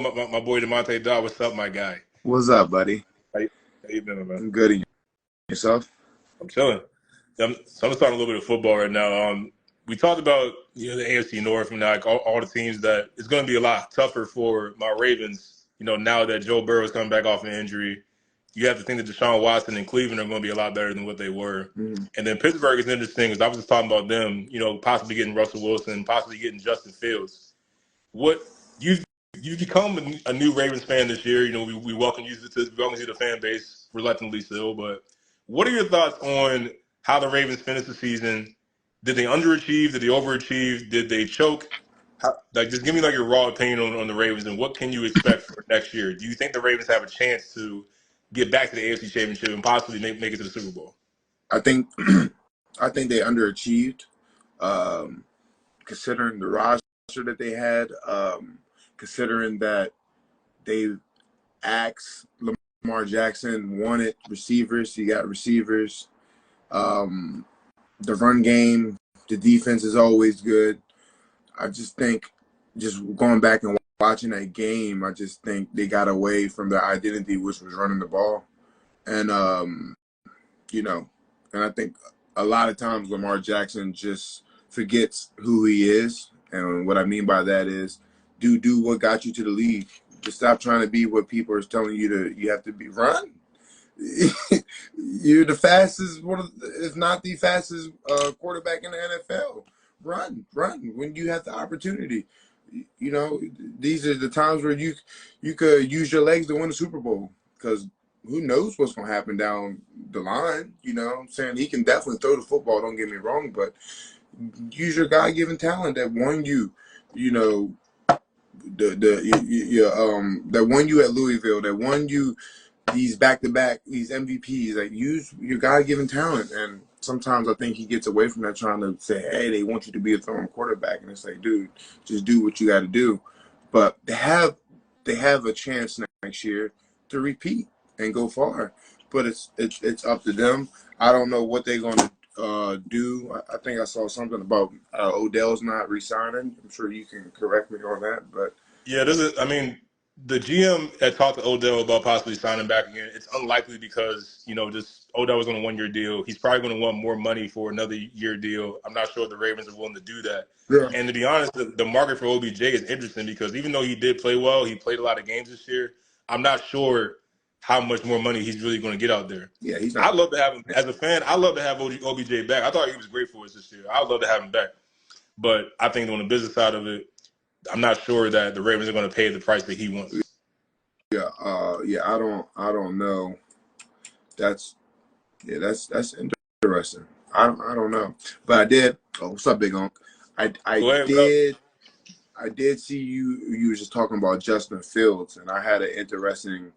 my boy Damonte Dodd. What's up, my guy? What's up, buddy? How you doing, man? I'm good. And yourself? I'm chilling. So I'm just talking a little bit of football right now. We talked about the AFC North and like all the teams that it's going to be a lot tougher for my Ravens. Now that Joe Burrow is coming back off an injury, you have to think that Deshaun Watson and Cleveland are going to be a lot better than what they were. Mm-hmm. And then Pittsburgh is interesting because I was just talking about them. Possibly getting Russell Wilson, possibly getting Justin Fields. What you you've become a new Ravens fan this year. We welcome you to the fan base reluctantly still. But what are your thoughts on how the Ravens finished the season? Did they underachieve? Did they overachieve? Did they choke? Just give me your raw opinion on the Ravens and what can you expect for next year? Do you think the Ravens have a chance to get back to the AFC Championship and possibly make it to the Super Bowl? I think I think they underachieved, considering the roster that they had, considering that they asked Lamar Jackson wanted receivers. He got receivers. The run game, the defense is always good. I just think, just going back and watching that game, I just think they got away from their identity, which was running the ball. And you know, and I think a lot of times Lamar Jackson just forgets who he is. And what I mean by that is do what got you to the league. Just stop trying to be what people are telling you have to be. Run. You're the fastest, if not the fastest quarterback in the NFL. Run when you have the opportunity. These are the times where you could use your legs to win the Super Bowl, because who knows what's going to happen down the line. You know what I'm saying? He can definitely throw the football, don't get me wrong, but use your God-given talent that won you, that won you at Louisville, that won you these back-to-back, these MVPs. Like, use your God-given talent. And sometimes I think he gets away from that, trying to say, hey, they want you to be a throwing quarterback. And it's like, dude, just do what you got to do. But they have a chance next year to repeat and go far. But it's up to them. I don't know what they're going to do. I think I saw something about Odell's not re-signing. I'm sure you can correct me on that. But Yeah, the GM had talked to Odell about possibly signing back again. It's unlikely because, just Odell was on a 1 year deal. He's probably going to want more money for another year deal. I'm not sure if the Ravens are willing to do that. yeah, And to be honest, the market for OBJ is interesting because even though he did play well, he played a lot of games this year. I'm not sure how much more money he's really going to get out there. yeah, he's not. I'd love to have him as a fan. I'd love to have OBJ back. I thought he was great for us this year. I'd love to have him back. But I think on the business side of it, I'm not sure that the Ravens are going to pay the price that he wants. Yeah, I don't know. That's interesting. I don't know, but I did. Oh, what's up, Big Unc? Go ahead, bro. I did see you. You were just talking about Justin Fields, and I had an interesting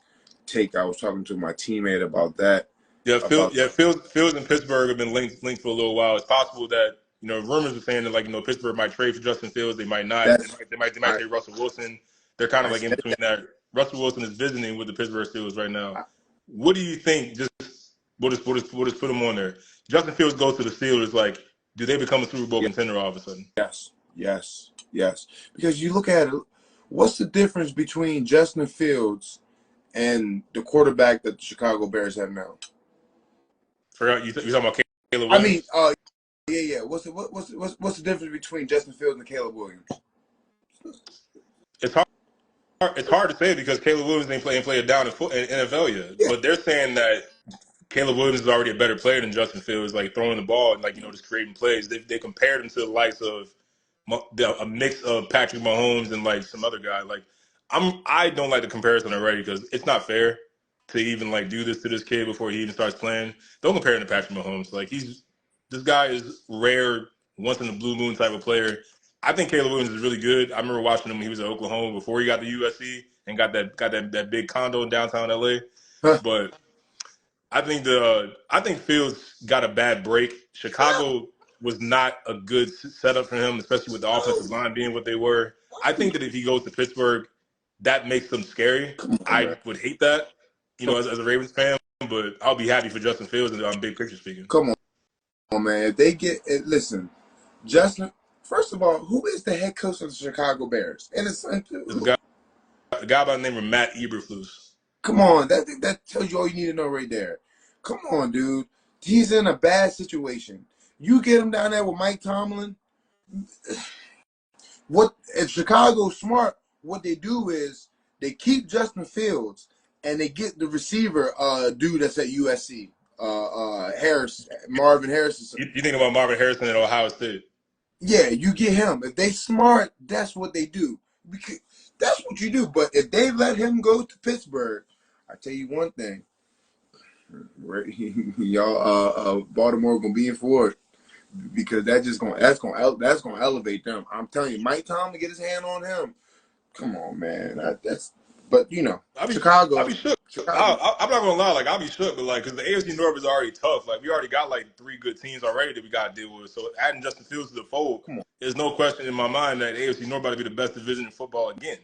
take. I was talking to my teammate about that. Yeah, About Fields and Pittsburgh have been linked for a little while. It's possible that rumors are saying that Pittsburgh might trade for Justin Fields. They might not. that's They might I say Russell Wilson. They're kind of I in said between that. Russell Wilson is visiting with the Pittsburgh Steelers right now. that. What do you think? We'll just put him on there. Justin Fields goes to the Steelers. Like, do they become a Super Bowl contender all of a sudden? Yes. Because you look at it, what's the difference between Justin Fields and the quarterback that the Chicago Bears have now? Forgot you talking about Caleb I mean, Williams? yeah. What's the difference between Justin Fields and Caleb Williams? It's hard. It's hard to say because Caleb Williams ain't play it down in NFL yet. Yeah, But they're saying that Caleb Williams is already a better player than Justin Fields, like throwing the ball and just creating plays. They compared him to the likes of a mix of Patrick Mahomes and some other guy. I don't like the comparison already because it's not fair to even do this to this kid before he even starts playing. Don't compare him to Patrick Mahomes. This guy is rare, once in a blue moon type of player. I think Caleb Williams is really good. I remember watching him when he was at Oklahoma before he got to USC and got that big condo in downtown LA. huh. But I think Fields got a bad break. Chicago was not a good setup for him, especially with the offensive line being what they were. I think that if he goes to Pittsburgh, that makes them scary. Come on, man. I would hate that, as a Ravens fan, but I'll be happy for Justin Fields and I'm big picture speaking. Come on, man. If they listen, Justin. First of all, who is the head coach of the Chicago Bears? And it's This guy, guy by the name of Matt Eberflus. Come on, that tells you all you need to know right there. Come on, dude. He's in a bad situation. You get him down there with Mike Tomlin. What if Chicago's smart? What they do is they keep Justin Fields and they get the receiver, dude that's at USC, Harris, Marvin Harrison. You think about Marvin Harrison at Ohio State? Yeah, you get him. If they smart, that's what they do. Because that's what you do. But if they let him go to Pittsburgh, I tell you one thing, y'all, Baltimore gonna be in for it because that's gonna elevate them. I'm telling you, Mike Tomlin get his hand on him. Come on, man. But I'll Chicago, be shook. Chicago. I'm not gonna lie, like I'll be shook, but like because the AFC North is already tough. Like we already got like 3 good teams already that we got to deal with. So adding Justin Fields to the fold, Come on, there's no question in my mind that AFC North about to be the best division in football again.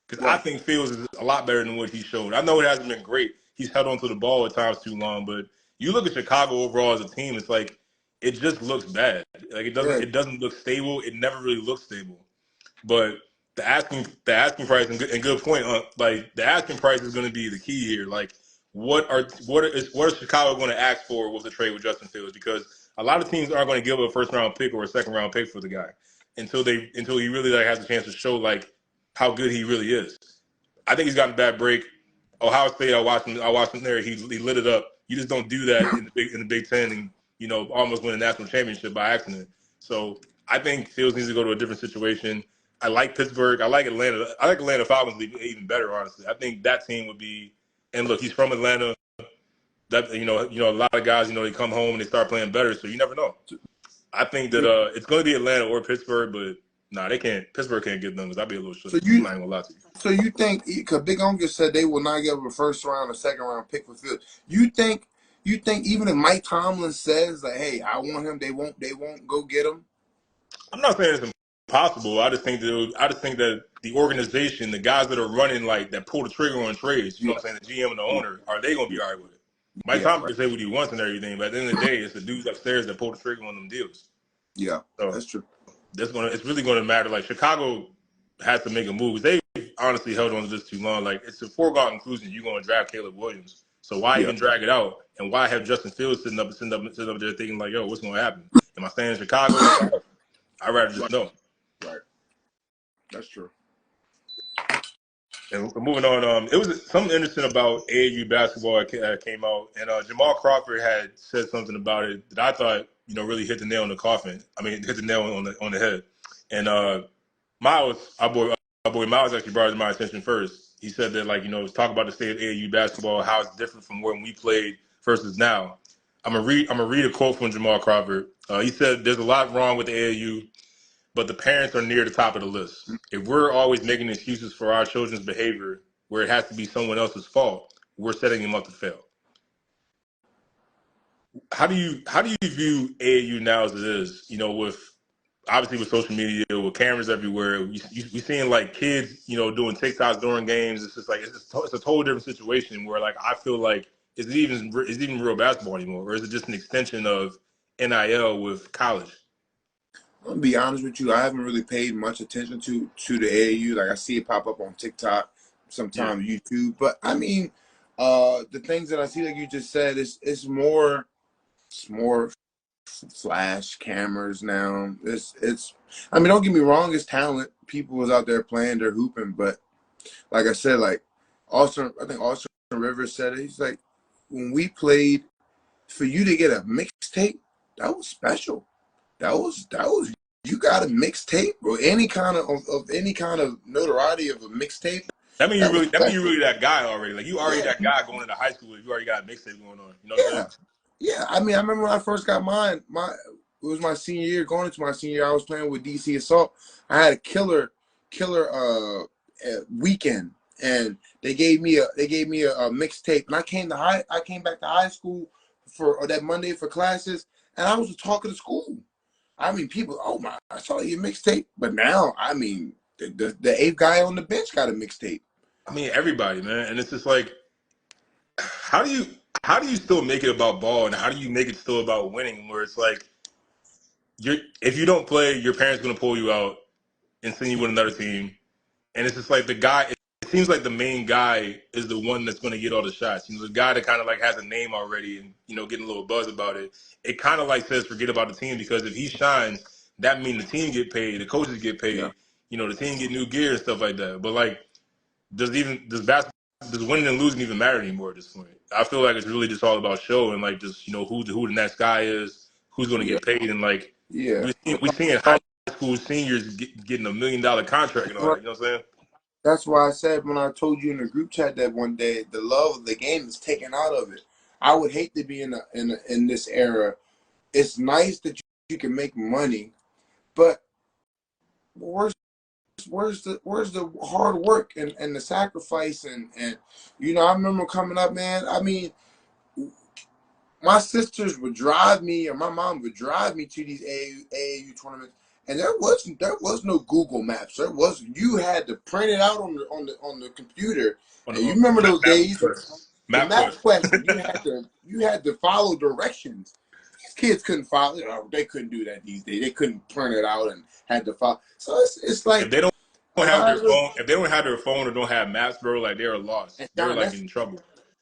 Because I right? think Fields is a lot better than what he showed. I know it hasn't been great. He's held onto the ball at times too long, but you look at Chicago overall as a team, it's like it just looks bad. Like Yeah, it doesn't look stable. It never really looks stable. But the asking price and good point. Like the asking price is going to be the key here. Like what is Chicago going to ask for with the trade with Justin Fields? Because a lot of teams aren't going to give a first round pick or a second round pick for the guy until he really like has a chance to show like how good he really is. I think he's gotten a bad break. Ohio State, I watched him there. He lit it up. You just don't do that in the Big Ten and almost win a national championship by accident. So I think Fields needs to go to a different situation. I like Pittsburgh. I like Atlanta. I like Atlanta Falcons even better, honestly. I think that team would be. And look, he's from Atlanta. That a lot of guys, they come home and they start playing better. So you never know. I think that it's going to be Atlanta or Pittsburgh, but they can't. Pittsburgh can't get them because I'd be a little shook. so I'm you not even gonna lie to you. so you think because Big Uncle said they will not give up a first round or second round pick for Fields. You think even if Mike Tomlin says like, hey, I want him, they won't go get him. I'm not saying it's impossible. I just think that the organization, the guys that are running like that pull the trigger on trades, you know Yeah, what I'm saying, the GM and the owner, are they gonna be all right with it? Mike yeah, Thompson right. can say what he wants and everything, but at the end of the day, it's the dudes upstairs that pull the trigger on them deals. Yeah, So that's true. it's really gonna matter. Like Chicago has to make a move. They honestly held on to this too long. Like it's a foregone conclusion you're gonna draft Caleb Williams. So why Yeah, even drag it out? And why have Justin Fields sitting up there thinking like, yo, what's gonna happen? Am I staying in Chicago? I'd rather just right, know. right. That's true. And moving on, it was something interesting about AAU basketball that came out, and Jamal Crawford had said something about it that I thought really hit the nail on the coffin. I mean, hit the nail on the head. And Miles, our boy Miles actually brought it to my attention first. He said that talk about the state of AAU basketball, how it's different from when we played versus now. I'm gonna read a quote from Jamal Crawford. He said, "There's a lot wrong with the AAU, but the parents are near the top of the list. If we're always making excuses for our children's behavior where it has to be someone else's fault, we're setting them up to fail." How do you view AAU now as it is? With obviously with social media, with cameras everywhere, we seeing like kids, doing TikToks during games. It's just like it's a totally different situation where like I feel like is it even real basketball anymore, or is it just an extension of NIL with college? I'm gonna be honest with you. I haven't really paid much attention to the AAU. Like I see it pop up on TikTok, Yeah. sometimes YouTube. But I mean, the things that I see, like you just said, it's more flash cameras now. It's. I mean, don't get me wrong. It's talent. People was out there playing, they're hooping. But like I said, like I think Austin Rivers said it. He's like, when we played, for you to get a mixtape, that was special. That was you got a mixtape or any kind of any kind of notoriety of a mixtape. That was That mean you special. really that guy already. Like you already Yeah, that guy going into high school. You already got a mixtape going on. You know what I'm yeah, saying? yeah. I mean, I remember when I first got mine. It was my senior year. Going into my senior year, I was playing with DC Assault. I had a killer weekend, and they gave me a mixtape. And I came back to high school for that Monday for classes, and I was the talk of the school. I mean, people, oh my, I saw your mixtape. But now, I mean, the eighth guy on the bench got a mixtape. I mean everybody, man. And it's just like how do you how do you still make it about ball and how do you make it still about winning where it's like if you don't play, your parents gonna pull you out and send you with another team. And it's just like the guy seems like the main guy is the one that's going to get all the shots. The guy that kind of like has a name already and getting a little buzz about it. It kind of like says forget about the team because if he shines, that means the team get paid, the coaches get Yeah. paid, the team get new gear and stuff like that. But like, does winning and losing even matter anymore at this point? I feel like it's really just all about show and like just who the next guy is, who's going to Yeah. get paid, and like Yeah. we seeing high school seniors getting $1 million contract and all that. You know what I'm saying? That's why I said when I told you in the group chat that one day the love of the game is taken out of it. I would hate to be in this era. It's nice that you can make money, but where's the hard work and the sacrifice and I remember coming up, man. I mean, my sisters would drive me, or my mom would drive me to these AAU tournaments, and there was no Google Maps. You had to print it out on the computer, On and you the remember those days. The MapQuest. MapQuest, and you had to follow directions. These kids couldn't follow. They couldn't do that these days. They couldn't print it out and had to follow. So it's If like they don't a have lot their of those, phone, if they don't have their phone or don't have maps, bro, like they're lost. and They're John, like that's in trouble.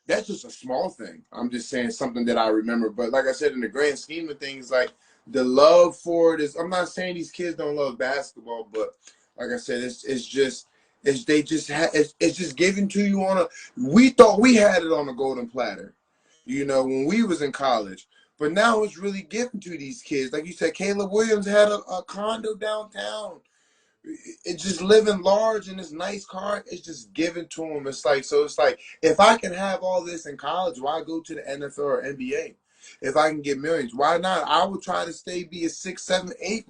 that's just a small thing. I'm just saying something that I remember. But like I said, in the grand scheme of things, like the love for it is. I'm not saying these kids don't love basketball, but like I said, it's just given to you on a. We thought we had it on a golden platter, when we was in college. But now it's really given to these kids. Like you said, Caleb Williams had a condo downtown. It's just living large in this nice car. It's just given to him. It's like if I can have all this in college, why go to the NFL or NBA? If I can get millions, why not? I would try to be a 6, 7, 8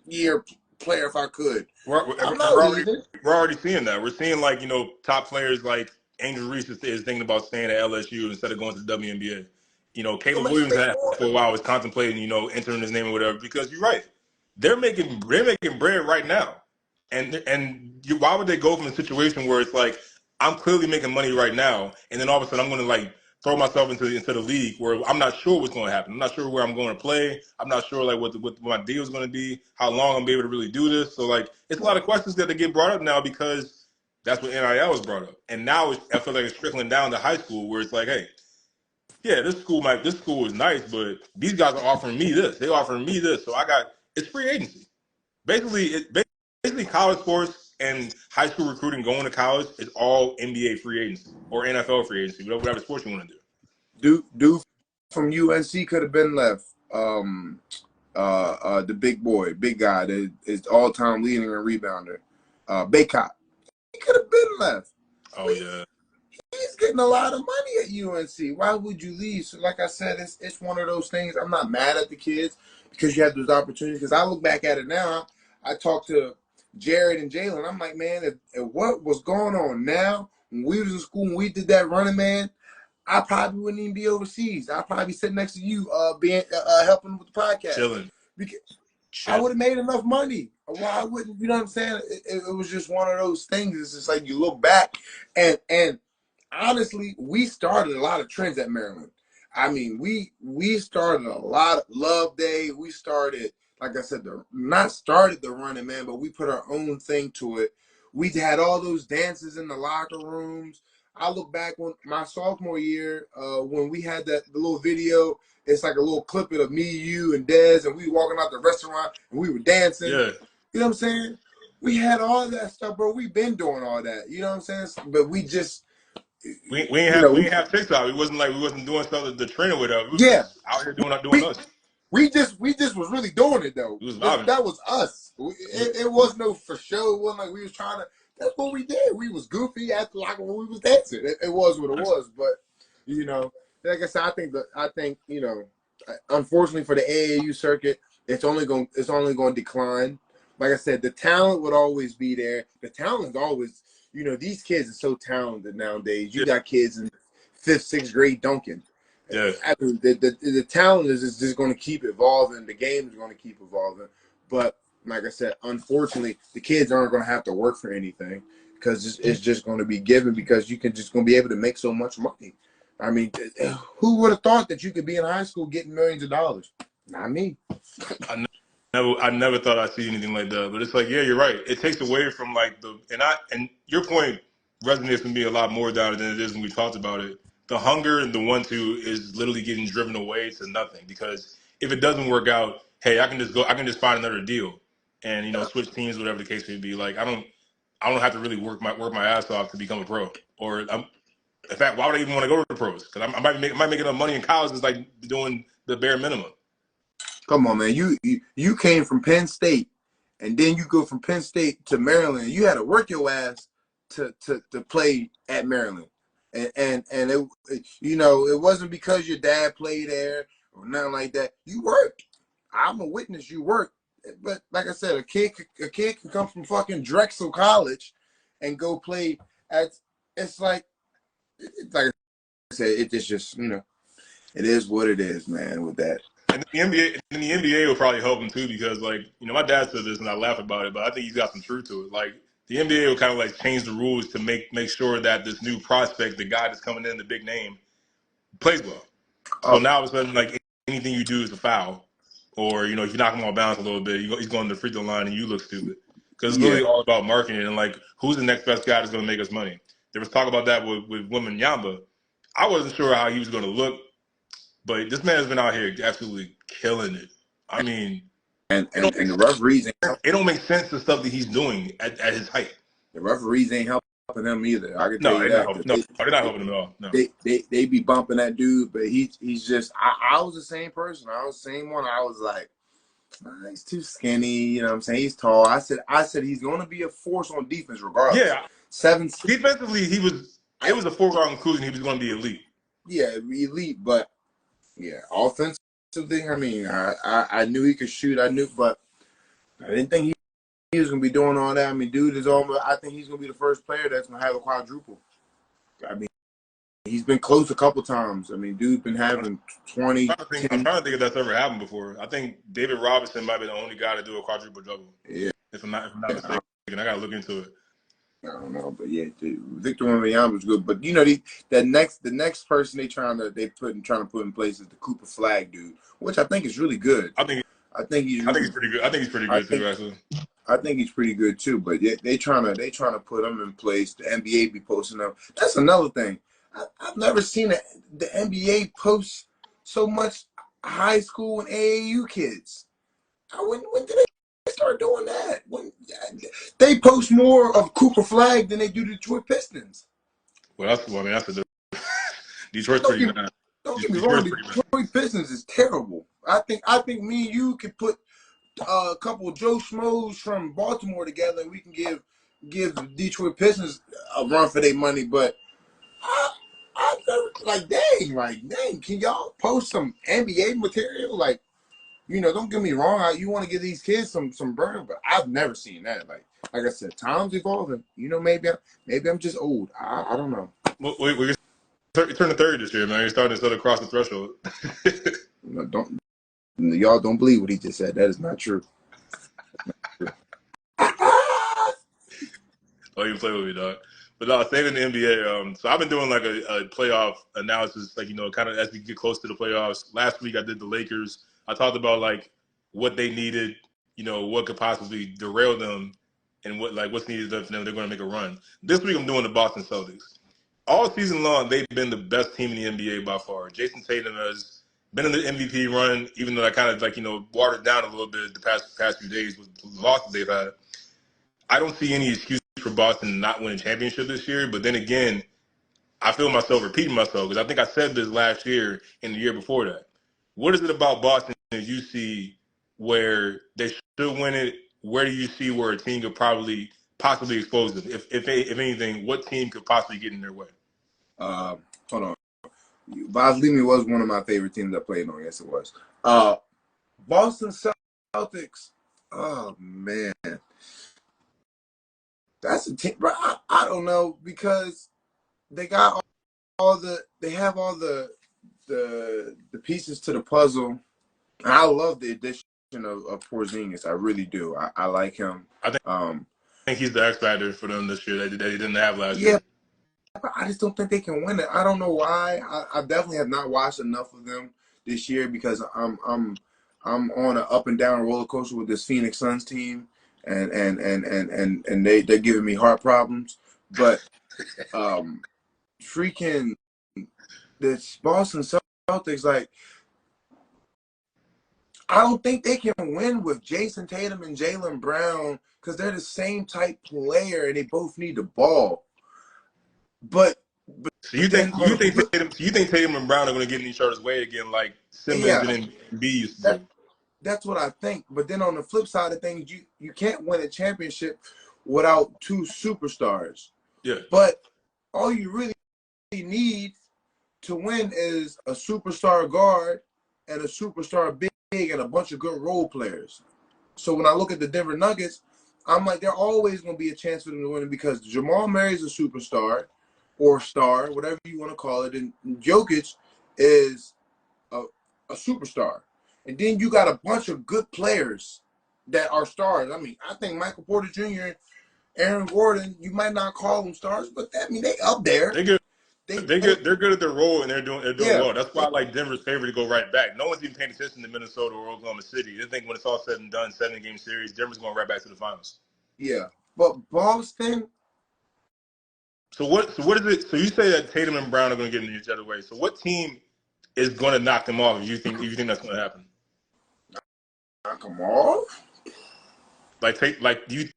year player if I could. I'm not leaving. We're already seeing that. We're seeing like top players like Angel Reese is thinking about staying at LSU instead of going to the WNBA. Go Caleb make Williams space had for for a while was contemplating entering his name or whatever because you're right. They're making bread right now, why would they go from a situation where it's like I'm clearly making money right now, and then all of a sudden I'm going to like throw myself into the league where I'm not sure what's going to happen. I'm not sure where I'm going to play. I'm not sure like what my deal is going to be, how long I'm gonna be able to really do this. So like it's a lot of questions that get brought up now because that's what NIL was brought up, and now I feel like it's trickling down to high school where it's like, hey, yeah, this school is nice, but these guys are offering me this. They offering me this, so it's free agency. Basically college sports and high school recruiting going to college is all NBA free agency or NFL free agency, whatever sports you want to do. Dude from UNC could have been left. The big guy that is all time leading and rebounder. Baycott. He could have been left. Oh yeah, He's getting a lot of money at UNC. Why would you leave? So like I said, it's one of those things. I'm not mad at the kids because you have those opportunities. Because I look back at it now, I talk to Jared and Jalen. I'm like, man, if what was going on now when we was in school and we did that running man, I probably wouldn't even be overseas. I'd probably be sitting next to you, being helping with the podcast. chilling, Because I would chilling. have made enough money. Why wouldn't you know what I'm saying? It was just one of those things. It's just like you look back and honestly, we started a lot of trends at Maryland. I mean, we started a lot of Love Day. We started, like I said, not started the running man, but we put our own thing to it. We had all those dances in the locker rooms. I look back on my sophomore year when we had the little video. It's like a little clip of me, you, and Dez, and we walking out the restaurant and we were dancing. Yeah, You know what I'm saying? We had all that stuff, bro. We've been doing all that. You know what I'm saying? But we just we ain't you have know, we ain't have TikTok. It wasn't like we wasn't doing stuff that the trainer would have. We was yeah, just out here doing we us. we just was really doing it though. We was vibing. That was us. It was no for show. It wasn't like we was trying to. That's what we did. We was goofy at the locker room. We was dancing. It was what it was. But you know, like I said, I think unfortunately for the AAU circuit, it's only going to decline. Like I said, the talent would always be there. The talent is always, these kids are so talented nowadays. You Yeah, got kids in fifth, sixth grade dunking. yeah. I mean, the talent is just going to keep evolving. The game is going to keep evolving. But like I said, unfortunately, the kids aren't going to have to work for anything because it's just going to be given because you can just going to be able to make so much money. I mean, who would have thought that you could be in high school getting millions of dollars? Not me. I never thought I'd see anything like that. But it's like, yeah, you're right. It takes away from like and your point, resonates with me a lot more down than it is when we talked about it. The hunger and the 1-2 is literally getting driven away to nothing because if it doesn't work out, hey, I can just find another deal and switch teams, whatever the case may be. Like I don't have to really work my ass off to become a pro. In fact, why would I even want to go to the pros? Because I might make enough money in college just like doing the bare minimum. Come on, man. You came from Penn State, and then you go from Penn State to Maryland. You had to work your ass to play at Maryland, and it wasn't because your dad played there or nothing like that. You worked. I'm a witness. You worked. But like I said, a kid can come from fucking Drexel College and go play at. It's like I said, it's just it is what it is, man. With that. And the NBA will probably help him too because, like, my dad said this and I laugh about it, but I think he's got some truth to it. Like, the NBA will kind of like change the rules to make sure that this new prospect, the guy that's coming in, the big name, plays well. So now all of a sudden, like, anything you do is a foul, or if you knock him off balance a little bit, he's going to the free throw line and you look stupid because it's Yeah. literally all about marketing and like who's the next best guy that's going to make us money. There was talk about that with Wembanyama. I wasn't sure how he was going to look. But this man has been out here absolutely killing it. I mean, And the referees it don't make sense the stuff that he's doing at his height. the referees ain't helping him either. I can tell No, you they're not that helping. because No, they're not helping him at all. No. they be bumping that dude, but he's just. I was the same person. I was the same one. I was like, "Nah, he's too skinny. You know what I'm saying? He's tall. I said he's going to be a force on defense regardless. Yeah, 7. defensively, it was a foregone conclusion he was going to be elite. Yeah, elite, but yeah, offensively. I mean, I knew he could shoot. I knew, but I didn't think he was gonna be doing all that. I mean, dude is almost. I think he's gonna be the first player that's gonna have a quadruple. I mean, he's been close a couple times. I mean, dude's been having 20, I'm 10. trying to think if that's ever happened before. I think David Robinson might be the only guy to do a quadruple double. Yeah, If I'm not mistaken, I gotta look into it. I don't know, but yeah, dude, Victor Wembanyama was good. But the next person trying to put in place is the Cooper Flag dude, which I think is really good. I think he's pretty good. I think he's pretty good too, actually. I think he's pretty good too, but they trying to put him in place. The NBA be posting them. That's another thing. I've never seen the NBA post so much high school and AAU kids. When did they start doing that? When they post more of Cooper Flag than they do the Detroit Pistons. Well, that's the Detroit's Don't pretty get, bad. don't get me wrong. Detroit's The pretty bad. Detroit Pistons is terrible. I think me and you could put a couple of Joe Schmoes from Baltimore together, and we can give the Detroit Pistons a run for their money. But I like, dang, can y'all post some NBA material? Like, don't get me wrong, you want to give these kids some burn, but I've never seen that. Like I said, time's evolving. Maybe I'm just old. I don't know. Well, we're turning 30 this year, man. You're starting to set across the threshold. Don't y'all don't believe what he just said. That is not true. Oh, you play with me, dog. But no, staying in the NBA. So I've been doing like a playoff analysis, like kind of as we get close to the playoffs. Last week I did the Lakers. I talked about like what they needed, what could possibly derail them, and what's needed for them. They're going to make a run. This week I'm doing the Boston Celtics. All season long, they've been the best team in the NBA by far. Jason Tatum has been in the MVP run, even though I kind of watered down a little bit the past few days with the losses they've had. I don't see any excuse for Boston not winning a championship this year. But then again, I feel myself repeating myself because I think I said this last year and the year before that. What is it about Boston that you see where they should win it? Where do you see where a team could possibly expose them? If anything, what team could possibly get in their way? Hold on. Vasilimi was one of my favorite teams I played on. Yes, it was. Boston Celtics. Oh man, that's a team. Bro, I don't know because they got they have all the pieces to the puzzle. And I love the addition of Porzingis. I really do. I like him. I think he's the X factor for them this year that they didn't have last Yeah, year. but I just don't think they can win it. I don't know why. I definitely have not watched enough of them this year because I'm on an up and down roller coaster with this Phoenix Suns team, and they're giving me heart problems. But Freaking the Boston Celtics, like, I don't think they can win with Jason Tatum and Jaylen Brown because they're the same type player and they both need the ball. But So you then think on you the think flip, Tatum, so you think Tatum and Brown are going to get in each other's way again, like Simmons yeah, and B used to that do? that's what I think. But then on the flip side of things, you can't win a championship without two superstars. Yeah, But all you really need to win is a superstar guard and a superstar big and a bunch of good role players. So when I look at the Denver Nuggets, I'm like, they're always going to be a chance for them to win because Jamal Murray's a superstar or star, whatever you want to call it, and Jokic is a, a superstar. And then you got a bunch of good players that are stars. I mean, I think Michael Porter Jr., Aaron Gordon, you might not call them stars, but I mean, they up there. they good. They, They they good. They're good at their role, and they're doing yeah, well. That's why I like Denver's favorite to go right back. No one's even paying attention to Minnesota or Oklahoma City. They think when it's all said and done, 7-game series, Denver's going right back to the finals. yeah. But Boston, So what is it? So you say that Tatum and Brown are going to get in each other way. So what team is going to knock them off? If you think that's going to happen? knock them off. Do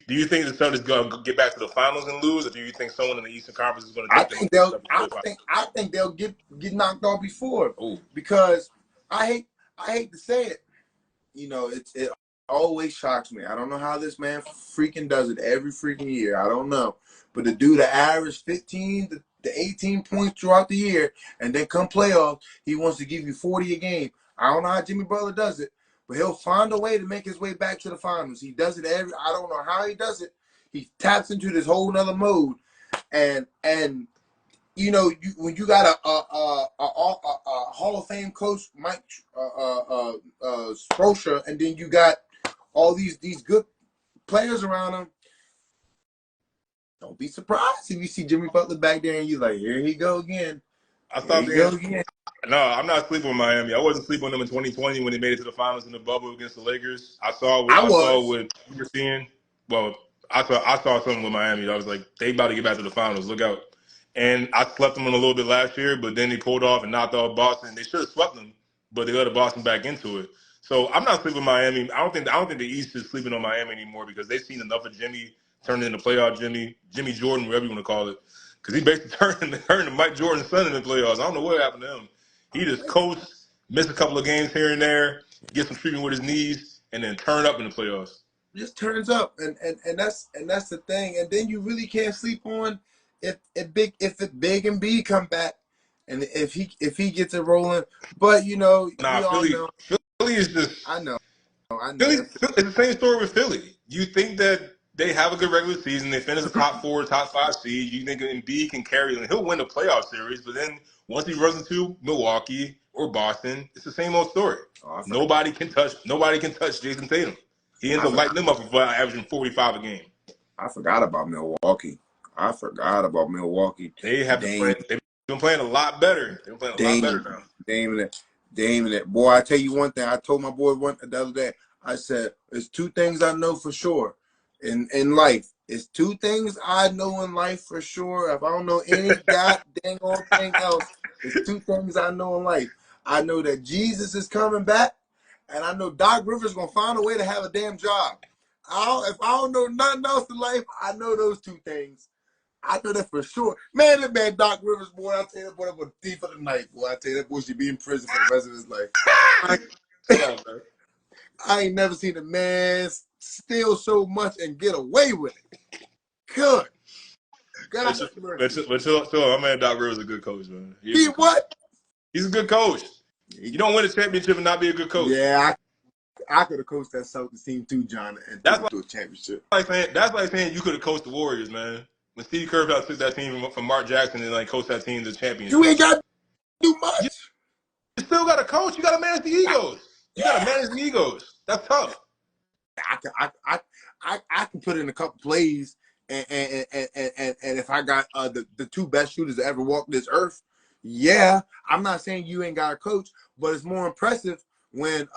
you think the Celtics going to get back to the finals and lose, or do you think someone in the Eastern Conference is going to take them to the finals? I think they'll get knocked off before Oh, because I hate to say it. You know, it always shocks me. I don't know how this man freaking does it every freaking year. I don't know. But the dude that averaged 15 to 18 points throughout the year, and then come playoffs, he wants to give you 40 a game. I don't know how Jimmy Butler does it, but he'll find a way to make his way back to the finals. He does it I don't know how he does it. He taps into this whole nother mode, and you know, when you got a Hall of Fame coach, Mike Spoelstra, and then you got all these good players around him, don't be surprised if you see Jimmy Butler back there and you like, here he go again. I Here thought he they go again. No, I'm not sleeping on Miami. I wasn't sleeping on them in 2020 when they made it to the finals in the bubble against the Lakers. I I saw was. what you were seeing. Well, I saw something with Miami. I was like, they about to get back to the finals. Look out! And I slept them on a little bit last year, but then they pulled off and knocked off Boston. They should have swept them, but they let Boston back into it. So I'm not sleeping on Miami. I don't think the East is sleeping on Miami anymore because they've seen enough of Jimmy turning into playoff Jimmy Jordan, whatever you want to call it, because he basically turned to Mike Jordan's son in the playoffs. I don't know what happened to him. He just coasts, miss a couple of games here and there, get some treatment with his knees, and then turn up in the playoffs. Just turns up, and that's the thing. And then you really can't sleep on if Big and B come back, and if he gets it rolling. But you know, Nah, we all know. Philly is just I know. I know. Philly. It's the same story with Philly. You think that they have a good regular season, they finish the top 4, top 5 seed. You think Embiid can carry them? He'll win the playoff series, but then once he runs into Milwaukee or Boston, it's the same old story. Oh, Nobody can touch Jason Tatum. He ends I up forgot. lighting them up for averaging 45 a game. I forgot about Milwaukee. I forgot about Milwaukee. Dame, They've been playing a lot better. They've been playing a lot better Dame, now. Dame, and that. Boy, I tell you one thing. I told my boy the other day. I said, "There's two things I know for sure in life. It's two things I know in life for sure. If I don't know any goddamn old thing else, it's two things I know in life. I know that Jesus is coming back, and I know Doc Rivers gonna find a way to have a damn job. If I don't know nothing else in life, I know those two things. I know that for sure. Man, that man Doc Rivers, boy, I tell you that boy, that was a thief of the night, boy. I tell you that boy should be in prison for the rest of his life. I, Shut up, man. I ain't never seen a man steal so much and get away with it. Good. God But, have mercy. my man Doc Rivers is a good coach, man. He's a He good coach. what? He's a good coach. You don't win a championship and not be a good coach. Yeah, I could have coached that Celtics team too, John, and took That's him to a championship. like saying you could have coached the Warriors, man. When Steve Kerr took that team from Mark Jackson and like coached that team to You ain't championships. got to do You much. still got to coach. You got to manage the egos. You got to Yeah. manage the egos. That's tough. I can put in a couple plays, and if I got the two best shooters that ever walked this earth, yeah, I'm not saying you ain't got a coach, but it's more impressive when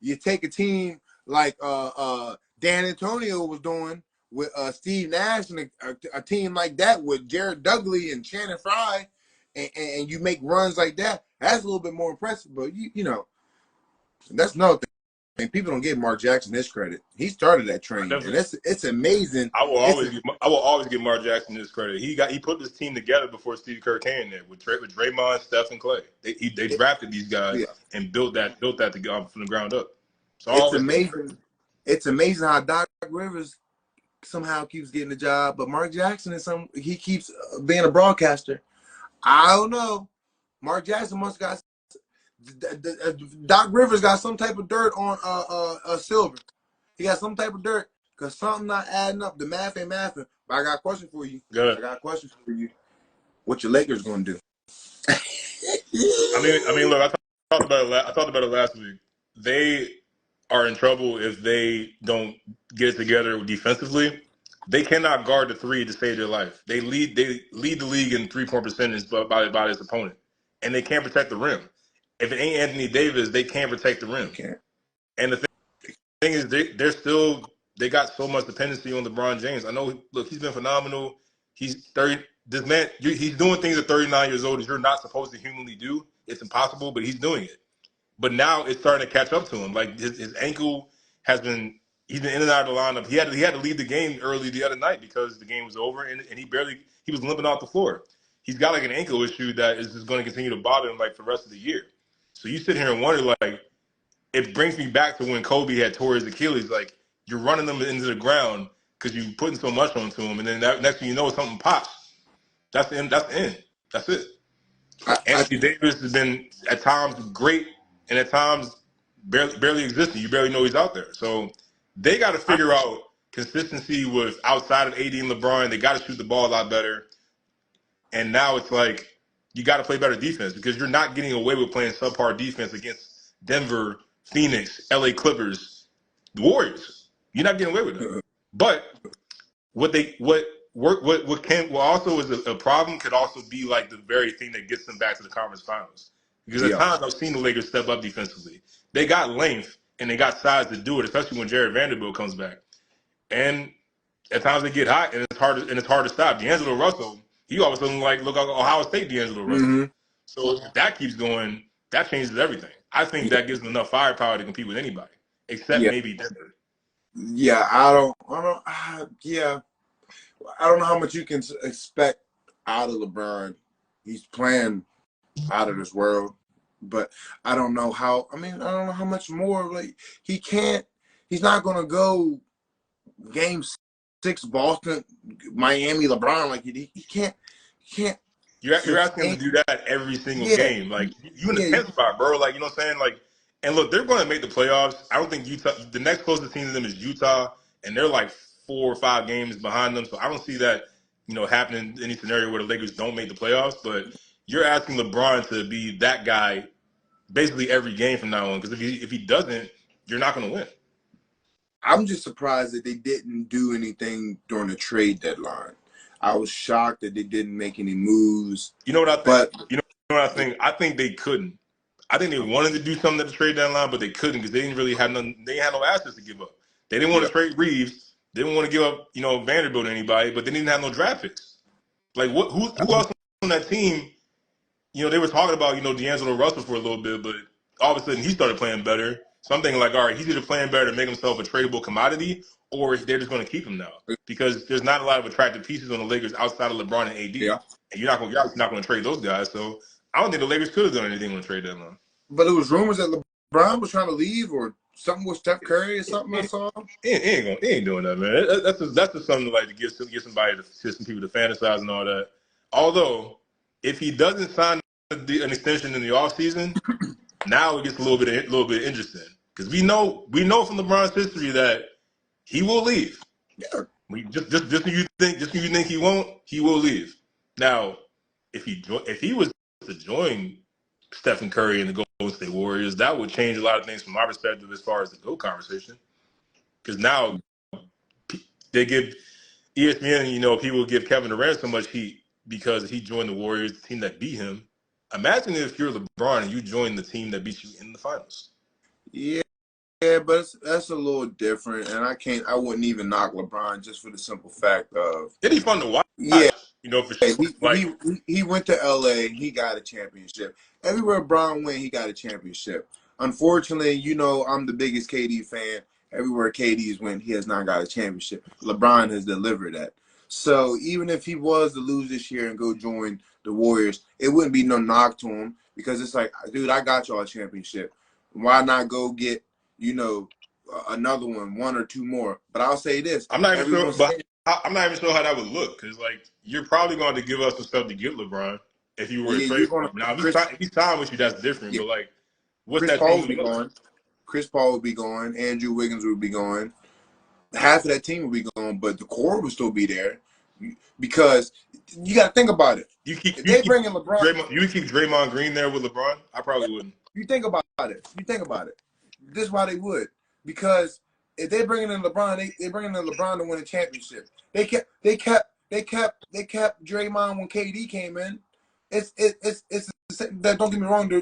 you take a team like Dan Antonio was doing with Steve Nash and a team like that with Jared Dudley and Shannon Fry, and you make runs like that, that's a little bit more impressive. But you know, that's another thing. People don't give Mark Jackson his credit. He started that I train, and definitely. it's amazing. I will always give Mark Jackson his credit. He put this team together before Steve Kerr came there with Draymond, Steph, and Clay. They drafted these guys Yeah, and built that together from the ground up. So I'll it's always give him credit. amazing. It's amazing how Doc Rivers somehow keeps getting the job, but Mark Jackson he keeps being a broadcaster. I don't know. Mark Jackson must got Doc Rivers got some type of dirt on Silver. He got some type of dirt because something not adding up. The math ain't mathing. But I got a question for you. Good. What your Lakers gonna do? Look, I talked about it last week. They are in trouble if they don't get it together defensively. They cannot guard the three to save their life. They lead the league in 3-point percentage by his opponent, and they can't protect the rim. If it ain't Anthony Davis, they can't protect the rim. Can't. And the thing is, they got so much dependency on LeBron James. I know. Look, he's been phenomenal. He's 30. This man, he's doing things at 39 years old that you're not supposed to humanly do. It's impossible, but he's doing it. But now it's starting to catch up to him. Like his ankle he's been in and out of the lineup. He had to leave the game early the other night because the game was over, and he was limping off the floor. He's got like an ankle issue that is just going to continue to bother him like for the rest of the year. So you sit here and wonder, like, it brings me back to when Kobe had tore his Achilles. Like, you're running them into the ground because you're putting so much onto him, and then next thing you know, something pops. That's the end. That's the end. That's it. Anthony Davis has been at times great and at times barely existing. You barely know he's out there. So they got to figure out consistency with outside of AD and LeBron. They got to shoot the ball a lot better. And now it's like you got to play better defense because you're not getting away with playing subpar defense against Denver, Phoenix, LA Clippers, the Warriors. You're not getting away with that. But what also is a problem could also be like the very thing that gets them back to the conference finals. Because at times I've seen the Lakers step up defensively. They got length and they got size to do it, especially when Jared Vanderbilt comes back. And at times they get hot and it's hard to stop. D'Angelo Russell, he all of a sudden look like Ohio State D'Angelo Russell. Mm-hmm. So if that keeps going, that changes everything. I think that gives them enough firepower to compete with anybody, except maybe Denver. Yeah, I don't know how much you can expect out of LeBron. He's playing out of this world, but I don't know how. I don't know how much more. Like he's not gonna go game 6 Boston, Miami, LeBron. Like he can't. You're asking him to do that every single game. Like you in the 10th spot, bro. Like, you know what I'm saying? Like, and look, they're going to make the playoffs. I don't think Utah. The next closest team to them is Utah, and they're like 4 or 5 games behind them. So I don't see that happening in any scenario where the Lakers don't make the playoffs. But you're asking LeBron to be that guy basically every game from now on. Because if he doesn't, you're not going to win. I'm just surprised that they didn't do anything during the trade deadline. I was shocked that they didn't make any moves. You know what I think? You know what I think? I think they couldn't. I think they wanted to do something at the trade deadline, but they couldn't because they didn't really have none. They had no assets to give up. They didn't want to trade Reeves. They didn't want to give up, Vanderbilt to anybody, but they didn't have no draft picks. Like who else on that team? They were talking about D'Angelo Russell for a little bit, but all of a sudden he started playing better. So I'm thinking like, all right, he's either playing better to make himself a tradable commodity, or they're just going to keep him now because there's not a lot of attractive pieces on the Lakers outside of LeBron and AD, and you're not going to trade those guys. So I don't think the Lakers could have done anything on the trade deadline. But it was rumors that LeBron was trying to leave or something with Steph Curry or something. I saw. He ain't doing that, man. That's just something to get somebody some people to fantasize and all that. Although, if he doesn't sign an extension in the offseason, now it gets a little bit interesting because we know from LeBron's history that he will leave. Yeah. Just when you think he won't, he will leave. Now, if he was to join Stephen Curry and the Golden State Warriors, that would change a lot of things from my perspective as far as the GOAT conversation. Because now they give ESPN, people give Kevin Durant so much heat because he joined the Warriors, the team that beat him. Imagine if you're LeBron and you join the team that beat you in the finals. Yeah, Yeah, but that's a little different, and I wouldn't even knock LeBron just for the simple fact of, It'd be fun to watch, yeah, for sure. he Like he he went to LA, he got a championship. Everywhere Bron went, he got a championship. Unfortunately, I'm the biggest KD fan. Everywhere KD's went, he has not got a championship. LeBron has delivered that. So even if he was to lose this year and go join the Warriors, it wouldn't be no knock to him because it's like, dude, I got y'all a championship. Why not go get, another one or two more? But I'll say this: I'm not even sure, everyone's but saying, I'm not even sure how that would look because like you're probably going to give us some stuff to get LeBron if you were to yeah, you're trade for gonna him. Now if he's signed with you, that's different. yeah, But like, what's Chris that Paul team will going be to look like? gone. Chris Paul will be gone. Andrew Wiggins will be gone. Half of that team will be gone, but the core will still be there because you got to think about it. You keep If you they keep bring in LeBron, you keep Draymond Green there with LeBron? I probably wouldn't. you think about it. You think about it. This is why they would, because if they bring in LeBron, they bring in LeBron to win a championship. They kept Draymond when KD came in. It's that. Don't get me wrong. They're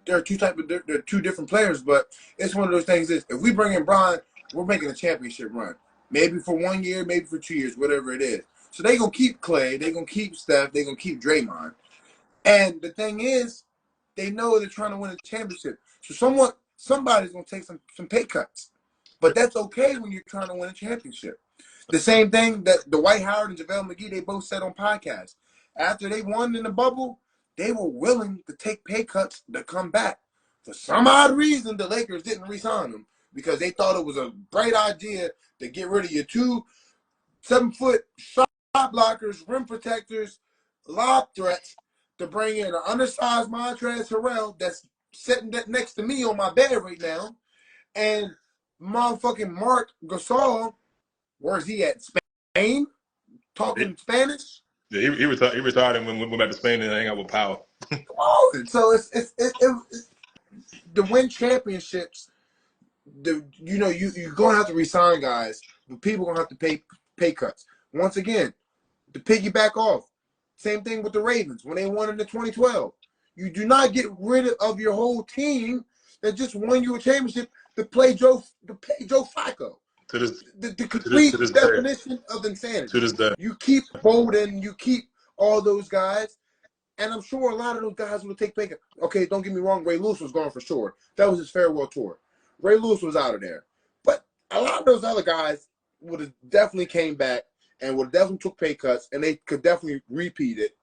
they're two different players, but it's one of those things. Is if we bring in Bron, we're making a championship run. Maybe for 1 year, maybe for 2 years, whatever it is. So they gonna keep Clay, they gonna keep Steph, they gonna keep Draymond. And the thing is, they know they're trying to win a championship. So somebody's gonna take some pay cuts. But that's okay when you're trying to win a championship. The same thing that Dwight Howard and JaVale McGee, they both said on podcasts. After they won in the bubble, they were willing to take pay cuts to come back. For some odd reason, the Lakers didn't re-sign them because they thought it was a bright idea to get rid of your 2 7-foot shot blockers, rim protectors, lob threats to bring in an undersized Montrezl Harrell that's sitting next to me on my bed right now, and motherfucking Mark Gasol. Where's he at? Spain? He, Talking Spanish? he retired and went back to Spain and hang out with Powell. Come on. So it's to win championships. You're gonna have to resign guys, but people are gonna have to pay cuts. Once again, to piggyback off, same thing with the Ravens when they won in the 2012. You do not get rid of your whole team that just won you a championship to play Joe Flacco. To this The to complete this day. definition of To insanity. this day. You keep Bolden, you keep all those guys, and I'm sure a lot of those guys will take pay. Okay, don't get me wrong, Ray Lewis was gone for sure. That was his farewell tour. Ray Lewis was out of there. But a lot of those other guys would have definitely came back and would have definitely took pay cuts, and they could definitely repeat it.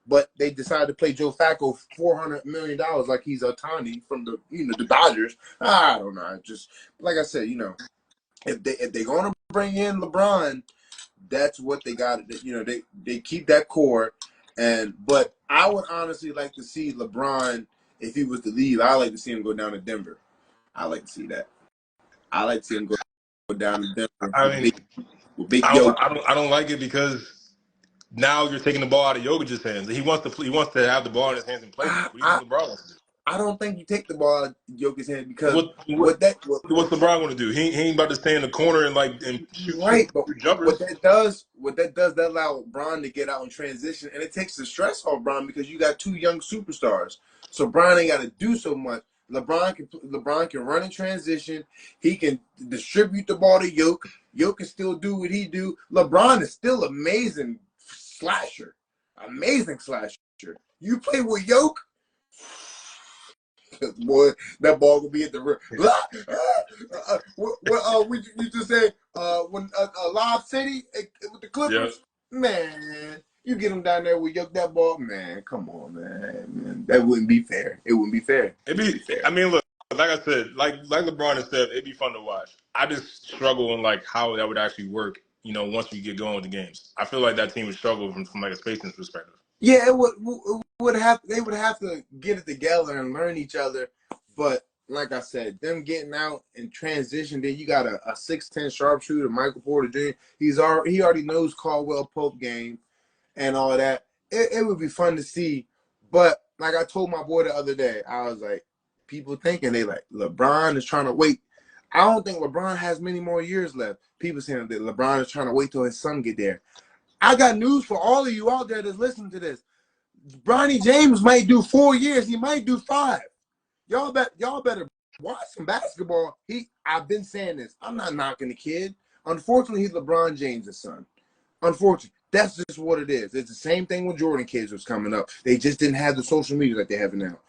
But they decided to play Joe Flacco $400 million like he's Otani from the Dodgers. I don't know. Just like I said, if they're gonna bring in LeBron, that's what they got. They keep that core, but I would honestly like to see LeBron if he was to leave. I like to see him go down to Denver. I like to see that. I like to see him go down to Denver I with mean, Big Yoke. I don't like it because now you're taking the ball out of Jokic's hands. He wants to have the ball in his hands and play more. I, What do you I think LeBron wants to do? I don't think you take the ball out of Jokic's hand because What what that what, what's LeBron going to do? He ain't about to stay in the corner and right, but shoot what jumpers. that allow Bron to get out and transition, and it takes the stress off Bron because you got 2 young superstars. So Bron ain't got to do so much. LeBron can run in transition. He can distribute the ball to Yoke. Yoke can still do what he do. LeBron is still slasher, amazing slasher. You play with Yoke, boy, that ball will be at the rim. What we just said when Lob City with the Yeah. Clippers, man, you get them down there with that ball, man. Come on, man. That wouldn't be fair. It wouldn't be fair. It It'd wouldn't be. be fair. I mean, look, like I said, like LeBron has said, it'd be fun to watch. I just struggle on like how that would actually work. Once we get going with the games, I feel like that team would struggle from like a spacing perspective. Yeah, they would have to get it together and learn each other. But like I said, them getting out and transition, then you got a 6'10" sharpshooter, Michael Porter Jr. He already knows Caldwell Pope game and all that. It would be fun to see. But like I told my boy the other day, I was like, people thinking they like LeBron is trying to wait. I don't think LeBron has many more years left. People saying that LeBron is trying to wait till his son get there. I got news for all of you out there that's listening to this. Bronny James might do 4 years. He might do 5. Y'all better watch some basketball. I've been saying this. I'm not knocking the kid. Unfortunately, he's LeBron James' son. Unfortunately, that's just what it is. It's the same thing when Jordan kids was coming up. They just didn't have the social media that they have now.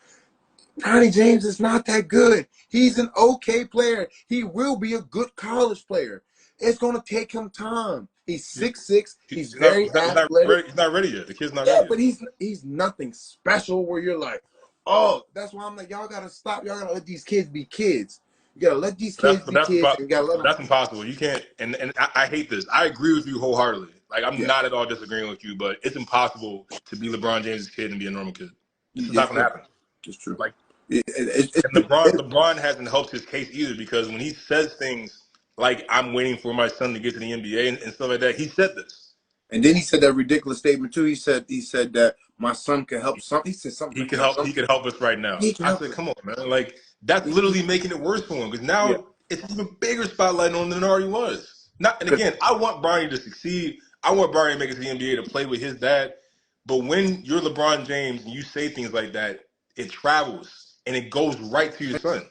Ronnie James is not that good. He's an okay player. He will be a good college player. It's going to take him time. He's 6'6". He's very athletic. He's not ready yet. The kid's not Yeah, ready yet. but he's nothing special where you're like, oh, that's why I'm like, y'all got to stop. Y'all got to let these kids be kids. You got to let these kids be kids, and you got to let them. That's impossible. You can't. And I hate this. I agree with you wholeheartedly. Like, I'm Yeah, not at all disagreeing with you, but it's impossible to be LeBron James' kid and be a normal kid. It's just it's not going to true. happen. It's true. Like, and It, LeBron hasn't helped his case either, because when he says things like, "I'm waiting for my son to get to the NBA" and stuff like that, he said this. and then he said that ridiculous statement too. He said that my son could help some. He said something He like could that. help. He could help us right now. He can I help said, us. "Come on, man! Like, that's literally making it worse for him, because Yeah. now it's an even bigger spotlight on him than it already was." Not, and 'Cause- again, I want Bronny to succeed. I want Bronny to make it to the NBA to play with his dad. But when you're LeBron James and you say things like that, it travels and it goes right to your son.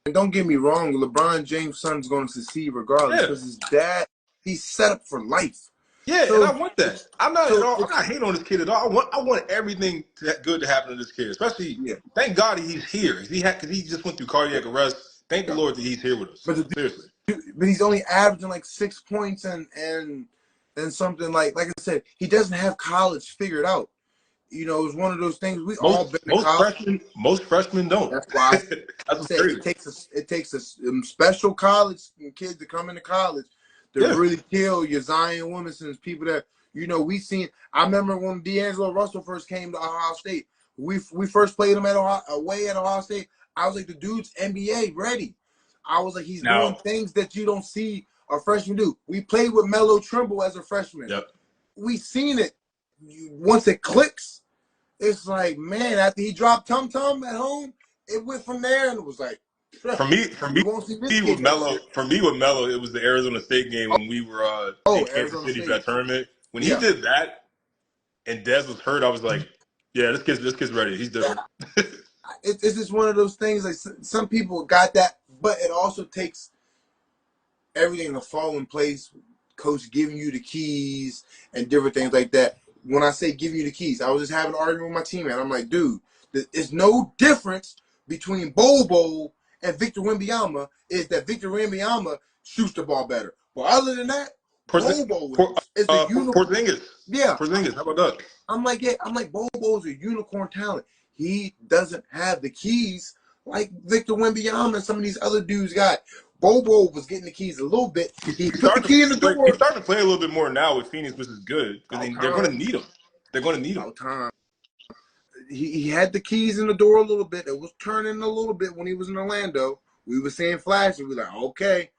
And don't get me wrong, LeBron James' son's going to succeed regardless Yeah. because his dad, he's set up for life. Yeah, and I So want that. it's I'm not at so all. I'm it's not hating on this kid at all. I want everything good to happen to this kid. Especially, yeah. thank God he's here. Because he just went through cardiac arrest. Thank the Yeah. Lord that he's here with us. But Seriously. but he's only averaging like 6 points and something like I said, he doesn't have college figured out. You know, it's one of those things we all been to college. Most freshmen don't. That's why I That's what's said crazy. it takes a special college kids to come into college to Yeah. really kill your Zion Williamsons, people that we seen. I remember when D'Angelo Russell first came to Ohio State. We first played him away at Ohio State. I was like, the dude's NBA ready. I was like, he's doing Now, things that you don't see a freshman do. We played with Melo Trimble as a freshman. yep. We seen it. Once it clicks, it's like, man, after he dropped Tum Tum at home, it went from there and it was like, For me you won't see this kid next year. With Melo, it was the Arizona State game when we were Oh, in Kansas Arizona City for State. that tournament. When he Yeah. did that and Dez was hurt, I was like, yeah, this kid's ready. He's different. Yeah. It's just one of those things. Like some people got that, but it also takes everything to fall in place. Coach giving you the keys and different things like that. When I say giving you the keys, I was just having an argument with my teammate. I'm like, dude, there's no difference between Bobo and Victor Wembanyama. Is that Victor Wembanyama shoots the ball better? But other than that, Bobo is a unicorn. Porzingis. Yeah, Porzingis. How about that? I'm like Bobo's a unicorn talent. He doesn't have the keys like Victor Wembanyama and some of these other dudes got. Bobo was getting the keys a little bit. He put the key in the door. He's starting to play a little bit more now with Phoenix, which is good because they're going to need him. They're going to need him. About time. He had the keys in the door a little bit. It was turning a little bit when he was in Orlando. We were seeing flashes. We were like, okay.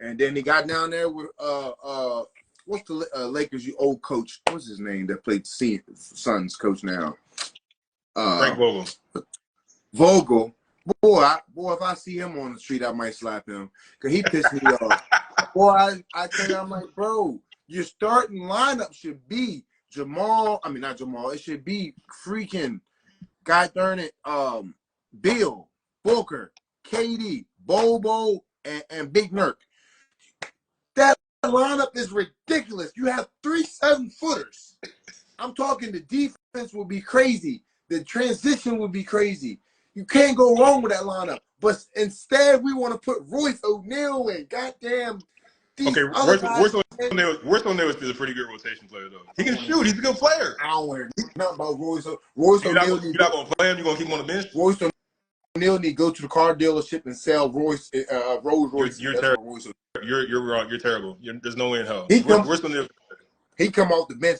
And then he got down there with what's the Lakers' old coach? What's his name that played Suns coach now? Frank Vogel. Vogel. Boy, if I see him on the street, I might slap him because he pissed me off. Boy, I tell you, I'm like, bro, your starting lineup should be Jamal. I mean, not Jamal. It should be freaking, God darn it, Bill, Booker, KD, Bobo, and Big Nurk. That lineup is ridiculous. You have 3 7-footers. I'm talking the defense will be crazy. The transition will be crazy. You can't go wrong with that lineup. But instead, we want to put Royce O'Neal and goddamn these other guys. Royce O'Neal is a pretty good rotation player, though. He can shoot. He's a good player. I don't want to know nothing about Royce. Royce O'Neal. You're not going to play him? You're going to keep him on the bench? Royce O'Neal need to go to the car dealership and sell Rolls Royce. You're terrible. You're wrong. You're terrible. There's no way in hell. Royce O'Neal. He come off the bench.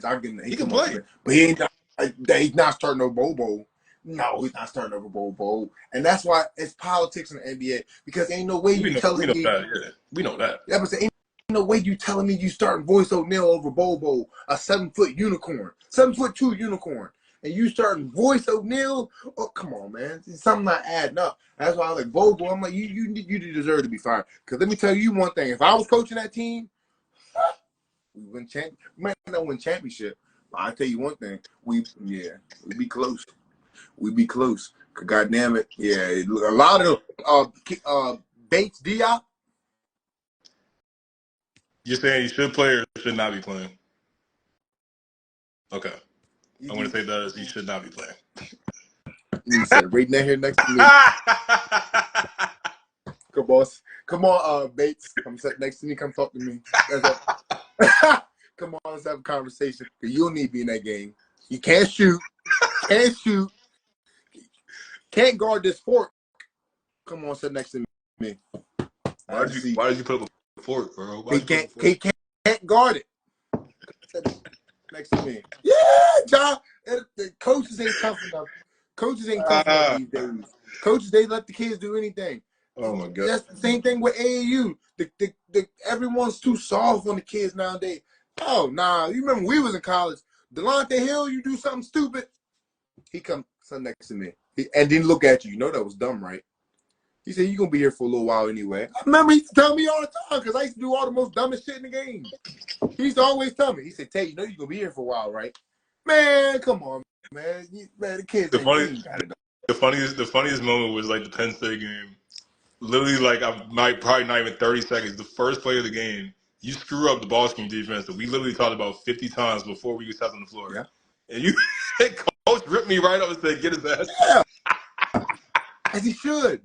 I get it. He can play. But he's not starting no Bobo. No, he's not starting over Bobo. And that's why it's politics in the NBA. Because ain't no way you telling me. We know that. Yeah, but ain't no way you telling me you starting Royce O'Neal over Bobo, a 7-foot unicorn, 7'2" unicorn. And you starting Royce O'Neal? Oh, come on, man. Something not adding up. That's why I was like, Bobo, I'm like, you deserve to be fired. Because let me tell you one thing. If I was coaching that team, we might not win championship. But I'll tell you one thing. We'd be close. We be close. God damn it. Yeah, a lot of Bates Diop. You're saying he should play or should not be playing? Okay. He I'm going to be. say that he should not be playing. He said right down here next to me. Come on, Bates. Come sit next to me. Come talk to me. Come on, let's have a conversation. Cause you'll need to be in that game. You can't shoot. Can't shoot. Can't guard this fork. Come on, sit next to me. Why did you put up a fork, bro? Why He did you put up a fork? can't guard it. Sit next to me. Yeah, John. The coaches ain't tough enough. Coaches ain't tough enough these days. Coaches, they let the kids do anything. Oh my god. That's the same thing with AAU. Everyone's too soft on the kids nowadays. Oh, nah. You remember we was in college. Delonte Hill, you do something stupid, he come sit next to me. And then look at you. You know that was dumb, right? He said, you're going to be here for a little while anyway. I remember he used to tell me all the time because I used to do all the most dumbest shit in the game. He used to always tell me. He said, Tay, you know you're going to be here for a while, right? Man, come on, man. Man, the kids The ain't funny, even got it. the funniest moment was like the Penn State game. Literally, like I might probably not even 30 seconds. The first play of the game, you screw up the ball screen defense that we literally talked about 50 times before we stepped on the floor. Yeah. And you, coach ripped me right up and said, "Get his ass." Yeah. As he should.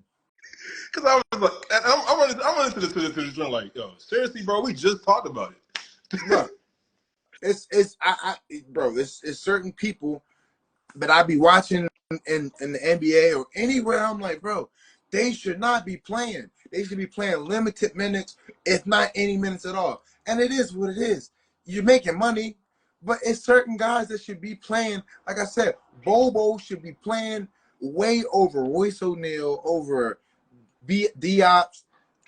Because I was like, I'm running to the joint like, yo, seriously, bro, we just talked about it. Bro, bro, it's certain people that I be watching in the NBA or anywhere. I'm like, bro, they should not be playing. They should be playing limited minutes, if not any minutes at all. And it is what it is. You're making money, but it's certain guys that should be playing. Like I said, Bobo should be playing way over Royce O'Neal, over Diop,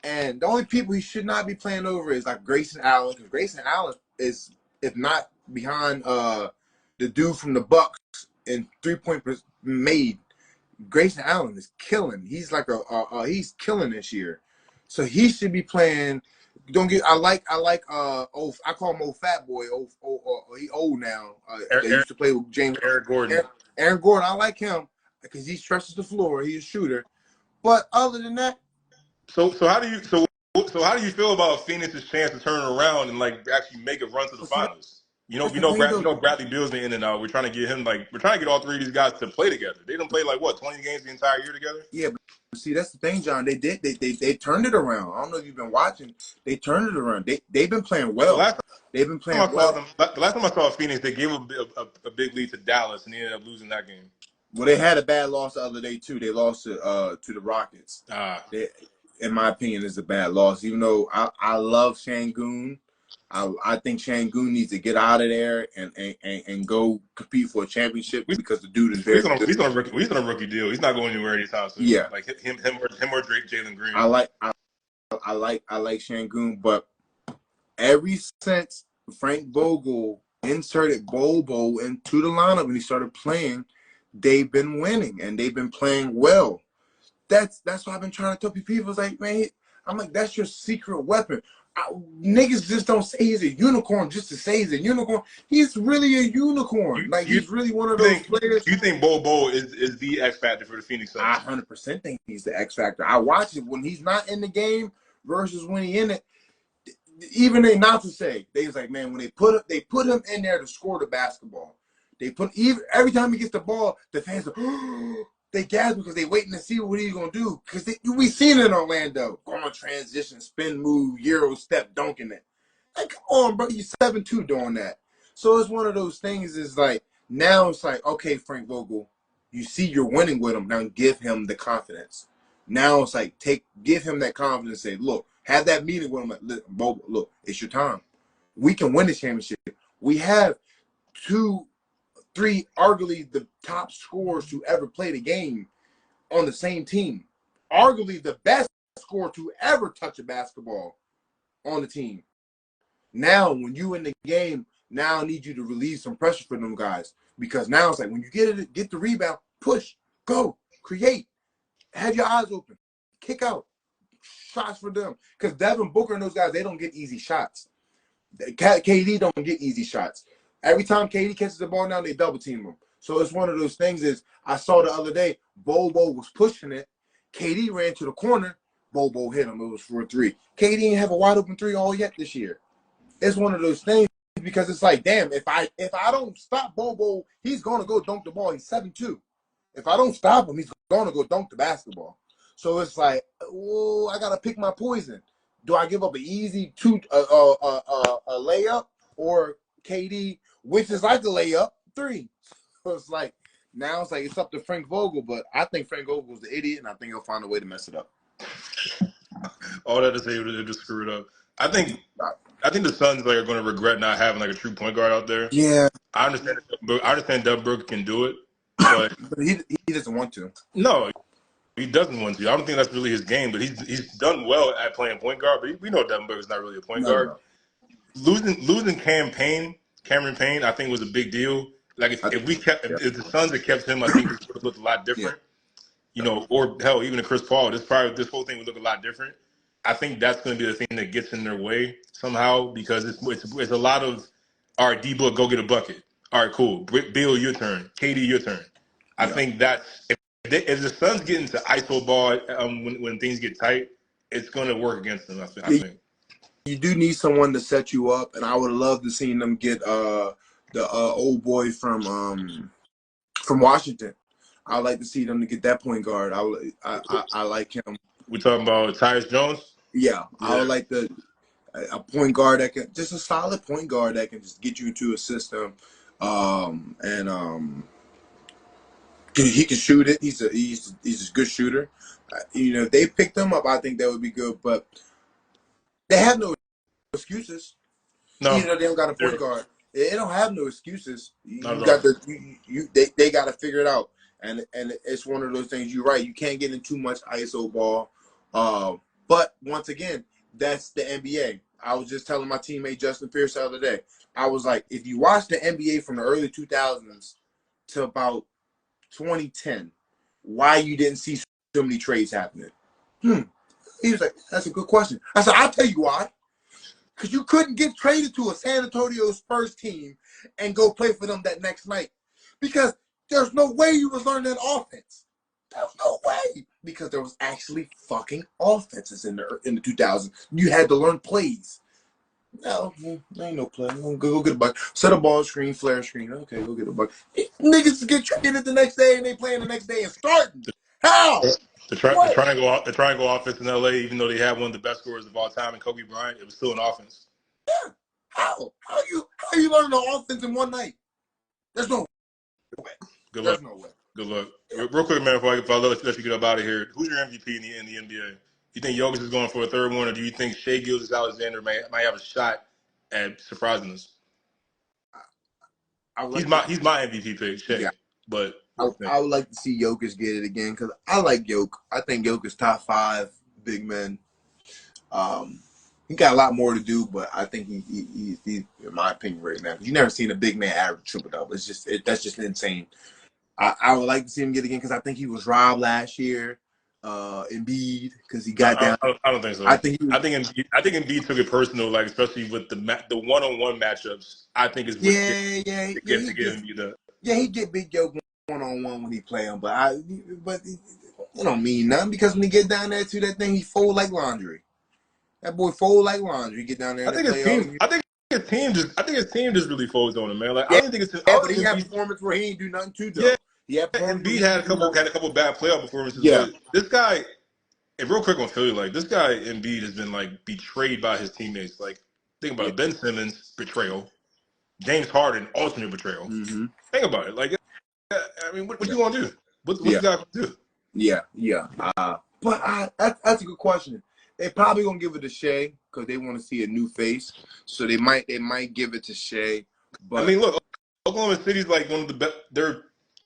and the only people he should not be playing over is like Grayson Allen, because Grayson Allen is, if not behind the dude from the Bucks in 3-point made. Grayson Allen is killing. He's like he's killing this year, so he should be playing. Don't get. I call him old fat boy. He old now. They Aaron, used to play with James. Eric Gordon. Aaron Gordon. I like him because he stretches the floor. He's a shooter. But other than that, So how do you feel about Phoenix's chance to turn it around and like actually make a run to the see, finals? that's the thing though. Bradley Beal's been in and out. We're trying to get him we're trying to get all three of these guys to play together. They don't play like what 20 games the entire year together. Yeah, but see, that's the thing, John. They turned it around. I don't know if you've been watching. They turned it around. They've been playing The well. last They've been time playing I saw well. them, the last time I saw Phoenix, they gave a big lead to Dallas and they ended up losing that game. Well, they had a bad loss the other day too. They lost to the Rockets. They, in my opinion, is a bad loss. Even though I love Şengün, I think Şengün needs to get out of there and go compete for a championship because the dude is very good. He's on a rookie deal. He's not going anywhere anytime soon. Yeah, Like him or Drake, Jalen Green. I like Şengün, but ever since Frank Vogel inserted Bobo into the lineup and he started playing, they've been winning and they've been playing well. That's what I've been trying to tell people. It's like, man, I'm like, that's your secret weapon. Niggas just don't say he's a unicorn just to say he's a unicorn. He's really a unicorn. He's really one of those players. You think Bobo is the X factor for the Phoenix Suns? I 100% think he's the X factor. I watch it when he's not in the game versus when he's in it. Even they not to say, they was like, man, when they put him in there to score the basketball. Every time he gets the ball, the fans are, they gasp because they waiting to see what he's gonna do. Because we seen it in Orlando, going transition, spin move, Euro step, dunking it. Like, come on, bro, you 7'2" doing that. So it's one of those things. Is like now it's like, okay, Frank Vogel, you see you're winning with him. Now give him the confidence. Now it's like give him that confidence. Say, look, have that meeting with him. Like, Bobo, look, it's your time. We can win the championship. We have 2, 3, arguably the top scorers to ever play the game on the same team. Arguably the best scorer to ever touch a basketball on the team. Now, when you in the game, now I need you to relieve some pressure for them guys. Because now it's like when you get the rebound, push, go, create, have your eyes open, kick out, shots for them. Because Devin Booker and those guys, they don't get easy shots. KD don't get easy shots. Every time KD catches the ball down, they double team him. So it's one of those things. Is I saw the other day, Bobo was pushing it. KD ran to the corner. Bobo hit him. It was for a three. KD didn't have a wide open three all yet this year. It's one of those things because it's like, damn, if I don't stop Bobo, he's gonna go dunk the ball. He's 7'2". If I don't stop him, he's gonna go dunk the basketball. So it's like, oh, I gotta pick my poison. Do I give up an easy a layup, or KD, which is like a layup, three? So it's like now it's up to Frank Vogel, but I think Frank Vogel's the idiot, and I think he'll find a way to mess it up. All that to say, to just screw it up. I think the Suns are going to regret not having like a true point guard out there. Yeah, I understand Doug Burke can do it, but he doesn't want to. no, he doesn't want to. I don't think that's really his game. But he's done well at playing point guard. But we know Devin Booker is not really a point guard. No. Losing Cameron Payne, I think was a big deal. Like if the Suns had kept him, I think this would have looked a lot different. Yeah. Or hell, even a Chris Paul, this whole thing would look a lot different. I think that's going to be the thing that gets in their way somehow because it's a lot of, all right, D-Book, go get a bucket. All right, cool. Bill, your turn. KD, your turn. I think that's if the Suns get into ISO ball when things get tight, it's going to work against them. I think. You do need someone to set you up, and I would love to see them get the old boy from Washington. I would like to see them to get that point guard. I like him. We talking about Tyus Jones? Yeah, I would like a point guard that can just a solid point guard that can just get you into a system, and he can shoot it. He's a good shooter. If they picked him up, I think that would be good. But they have no excuses. No, they don't got a point guard. They don't have no excuses. They got to figure it out. And it's one of those things. You're right. You can't get in too much ISO ball. But once again, that's the NBA. I was just telling my teammate Justin Pierce the other day. I was like, if you watch the NBA from the early 2000s to about 2010, why you didn't see so many trades happening? He was like, that's a good question. I said, I'll tell you why. Because you couldn't get traded to a San Antonio Spurs team and go play for them that next night. Because there's no way you was learning that offense. There's no way. Because there was actually fucking offenses in the 2000s. You had to learn plays. No, there ain't no play. Go get a buck. Set a ball screen, flare screen. Okay, go get a buck. Niggas get traded the next day and they playing the next day and starting. How? The triangle offense in LA, even though they had one of the best scorers of all time in Kobe Bryant, it was still an offense. Yeah. How? How you learning the offense in one night? There's no way. Good luck. There's no way. Good luck. Real quick, man, if I let you get up out of here, who's your MVP in the NBA? You think Jokic is going for a third one, or do you think Shai Gilgeous-Alexander might have a shot at surprising us? He's my MVP pick, Shai. Yeah. But I would like to see Jokic get it again because I like Jokic. I think Jokic is top 5 big men. He got a lot more to do, but I think he's in my opinion right now. You never seen a big man average triple double. That's just insane. I would like to see him get it again because I think he was robbed last year. Embiid because he got down. I don't think so. I think Embiid took it personal, like especially with the one-on-one matchups. I think is what he get Big Joke one-on-one when he play him, but it don't mean nothing because when he get down there to that thing, he fold like laundry. That boy fold like laundry. He get down there. I think his team just really folds on him, man. Like yeah, I don't think it's. But he had performance where he ain't do nothing to though. Yeah, Embiid had a couple bad playoff performances. Yeah, but this guy. And real quick on Philly, like this guy Embiid has been like betrayed by his teammates. Like think about it, Ben Simmons betrayal, James Harden ultimate betrayal. Mm-hmm. Think about it. Like I mean, what you gonna do? What's the guy gonna do? Yeah. But that's a good question. They probably gonna give it to Shai because they want to see a new face. So they might give it to Shai. But I mean, look, Oklahoma City's like one of the best.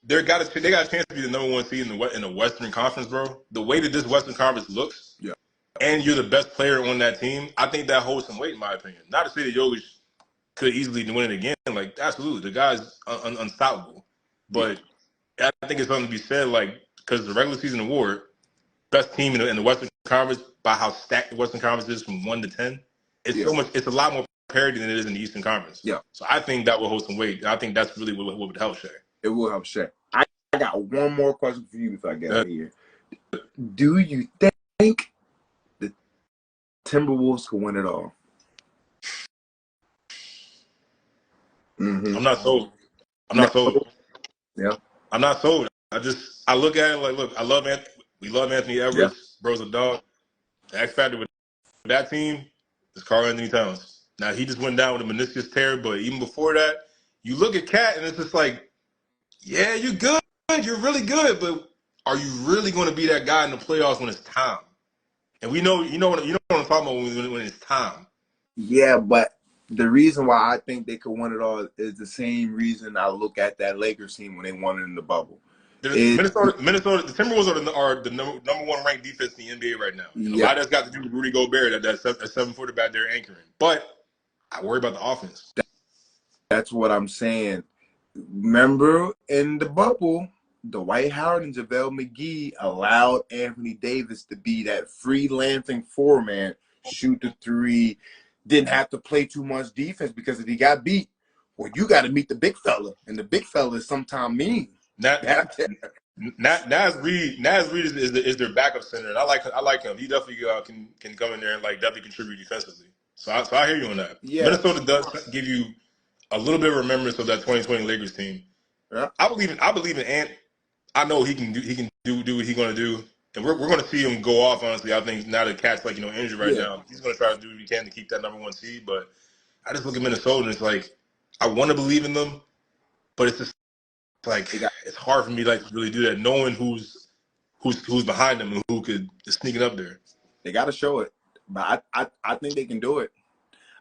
They got a chance to be the number 1 seed in the Western Conference, bro. The way that this Western Conference looks, and you're the best player on that team, I think that holds some weight, in my opinion. Not to say that Jokic could easily win it again. Like, absolutely, the guy's unstoppable. But I think it's something to be said, like, because the regular season award, best team in the Western Conference, by how stacked the Western Conference is from 1 to 10, it's a lot more parity than it is in the Eastern Conference. Yeah. So I think that will hold some weight. I think that's really what would help Shai. It will help Shaq. I got one more question for you before I get out of here. Do you think the Timberwolves can win it all? Mm-hmm. I'm not sold. I'm No. not sold. Yeah. I'm not sold. I look at it like, look, I love Anthony. We love Anthony Yeah. Edwards. Bro's a dog. The X factor with that team is Karl Anthony Towns. Now he just went down with a meniscus tear, but even before that, you look at Cat and it's just like, yeah, you're good. You're really good, but are you really going to be that guy in the playoffs when it's time? And we know, you know what I'm talking about when it's time. Yeah, but the reason why I think they could win it all is the same reason I look at that Lakers team when they won it in the bubble. It Minnesota, the Timberwolves are the number one ranked defense in the NBA right now, and a yeah, lot of that's got to do with Rudy Gobert, that 7 footer back there anchoring. But I worry about the offense. that's what I'm saying. Remember in the bubble, Dwight Howard and JaVale McGee allowed Anthony Davis to be that freelancing four-man, shoot the three, didn't have to play too much defense because if he got beat, well, you got to meet the big fella, and the big fella is sometimes mean. Naz Reid is their backup center, and I like him. He definitely can come in there and like definitely contribute defensively. So I hear you on that. Yeah, Minnesota does give you a little bit of remembrance of that 2020 Lakers team. yeah, I believe in Ant. I know he can do what he's going to do, and we're going to see him go off. Honestly, I think now that Cat's like injured right yeah. now, he's going to try to do what he can to keep that number one seed. But I just look at Minnesota and it's like I want to believe in them, but it's just like They got it's hard for me like to really do that, knowing who's behind them and who could sneak it up there. they got to show it, but I think they can do it.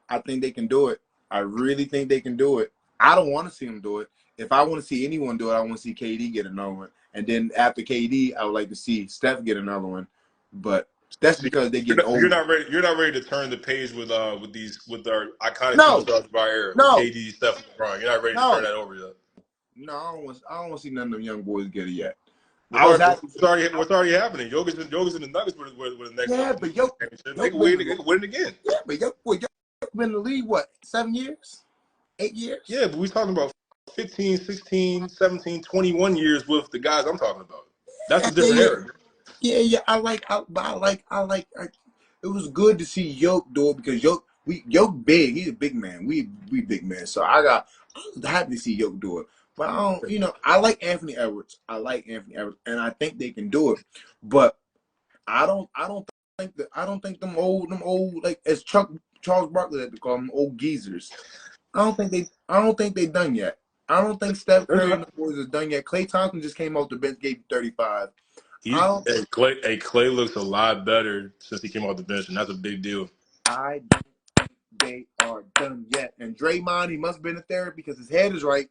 I think they can do it. I really think they can do it. I don't want to see them do it. If I want to see anyone do it, I want to see KD get another one. And then after KD, I would like to see Steph get another one. But that's See, because they're getting you're old. not ready. You're not ready to turn the page with our iconic No, superstars of our era with no, KD, Steph, and LeBron. You're not ready to turn no, that over yet. no. I don't want to see none of them young boys get it yet. I was What's happy. already happening? Jokic and the Nuggets were the next Yeah, up but championship. They Yo can win. been They can win it again. yeah, but Yo been in the league what 7 years, 8 years. Yeah, but we're talking about 15, 16, 17, 21 years with the guys I'm talking about. That's a Yeah, different yeah. era. Yeah. It was good to see Yoke do it because Yoke big. He's a big man. We big man. So I was happy to see Yoke do it. But I don't, I like Anthony Edwards. And I think they can do it. But I don't think them old like as Charles Barkley had to call them old geezers. I don't think they done yet. I don't think Steph They're Curry and not. the boys are done yet. Klay Thompson just came off the bench, gave you 35. I He's don't think Clay looks a lot better since he came off the bench, and that's a big deal. I don't think they are done yet. And Draymond, he must have been in therapy because his head is right.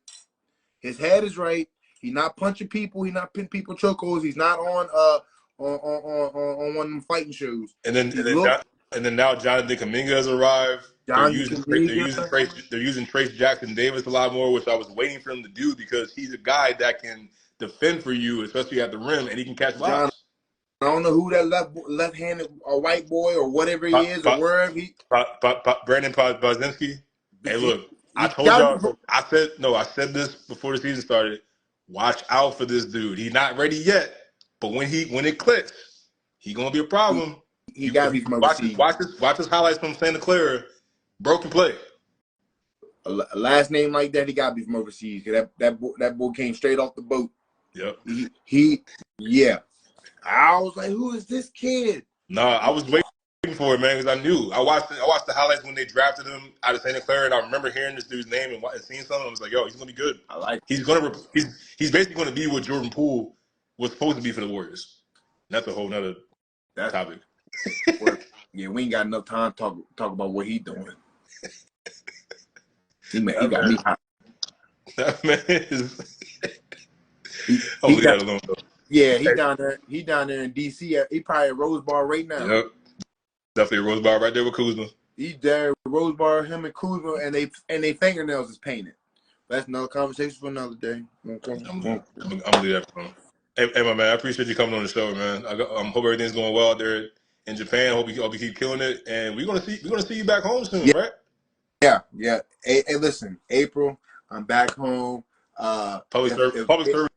His head is right. He's not punching people. He's not pinning people chokeholds. He's not on one of them fighting shows. And then He and then looked and then now Jonathan Kuminga has arrived. John Kaminga. They're using Trace Jackson Davis a lot more, which I was waiting for him to do because he's a guy that can defend for you, especially at the rim, and he can catch John, lobs. I don't know who that left-handed or white boy or whatever he is or wherever he. Brandon Pozinski. Hey, look, I He told got y'all. I said this before the season started. Watch out for this dude. He's not ready yet, but when it clicks, he's gonna be a problem. he got to be from overseas. Watch his highlights from Santa Clara. Broken play. A last name like that, he got to be from overseas. That boy came straight off the boat. Yep. Yeah. I was like, who is this kid? Nah, I was waiting for it, man, because I knew. I watched the highlights when they drafted him out of Santa Clara, and I remember hearing this dude's name and seeing something. I was like, yo, he's gonna be good. I like. He's basically gonna be what Jordan Poole was supposed to be for the Warriors. And that's a whole nother topic. Yeah, we ain't got enough time to talk about what he doing. He got me hot. That man is. I'll leave that alone though. Yeah, he down there in DC. He probably at Rose Bar right now. Yep. Definitely a Rose Bar right there with Kuzma. He's there with Rose Bar, him and Kuzma, and they fingernails is painted. That's another conversation for another day. Okay. I'm gonna leave that alone. Hey, my man, I appreciate you coming on the show, man. I hope everything's going well out there in Japan. Hope you keep killing it, and we're gonna see you back home soon, right? Yeah. Hey, listen, April, I'm back home. If Public service